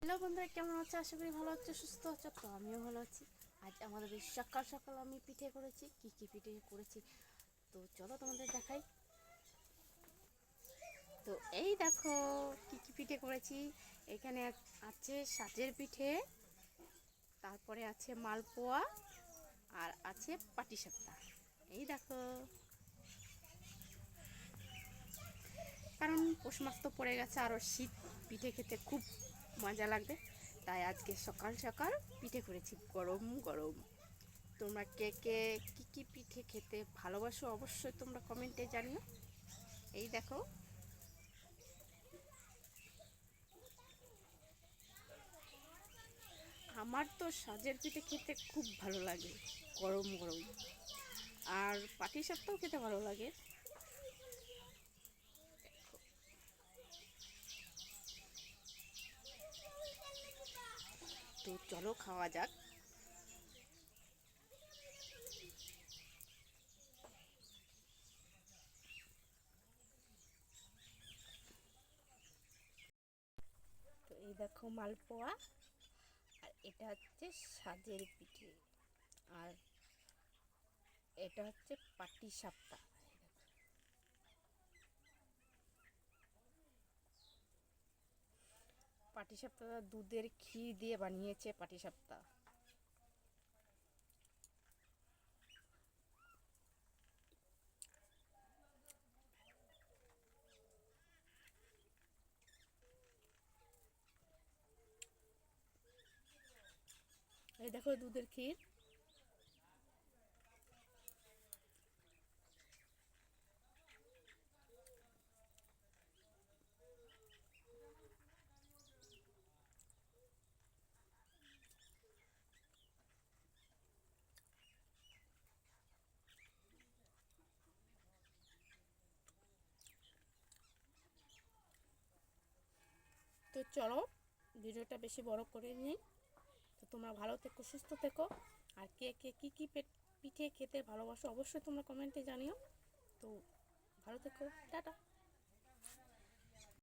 Hello বন্ধুরা, কেমন আছো? আশা করি ভালো আছো, সুস্থ আছো। তো আমিও ভালো আছি। আজ আমাদের এই সকাল সকাল আমি পিঠে করেছি। কি কি পিঠে করেছি তো চলো তোমাদের দেখাই। তো এই দেখো কি কি পিঠে করেছি। এখানে আছে সাজের পিঠে, তারপরে আছে মালপোয়া, আর আছে পাটিসাপটা। এই দেখো, কারণ পৌষ মাস তো পড়ে গেছে, আরও শীত, পিঠে খেতে খুব মজা লাগবে। তাই আজকে সকাল সকাল পিঠে করেছি গরম গরম। তোমরা কে কে কী কী পিঠে খেতে ভালোবাসো অবশ্যই তোমরা কমেন্টে জানিও। এই দেখো, আমার তো সাজের পিঠে খেতে খুব ভালো লাগে গরম গরম, আর পাটিসাপটাও খেতে ভালো লাগে। তো চলো খাওয়া যাক। তো এই দেখো মালপোয়া, আর এটা হচ্ছে সাজের পিঠে, আর এটা হচ্ছে পাটিসাপটা। পাটিসাপটা দুধের ক্ষীর দিয়ে বানিয়েছে পাটিসাপটা। এই দেখো দুধের ক্ষীর। তো চলো ভিডিওটা বেশি বড় করে নিই। তো তোমরা ভালো থেকো, সুস্থ থেকো। আর কে কে কী কী পিঠে খেতে ভালোবাসো অবশ্যই তোমরা কমেন্টে জানিও। তো ভালো থেকো, টাটা।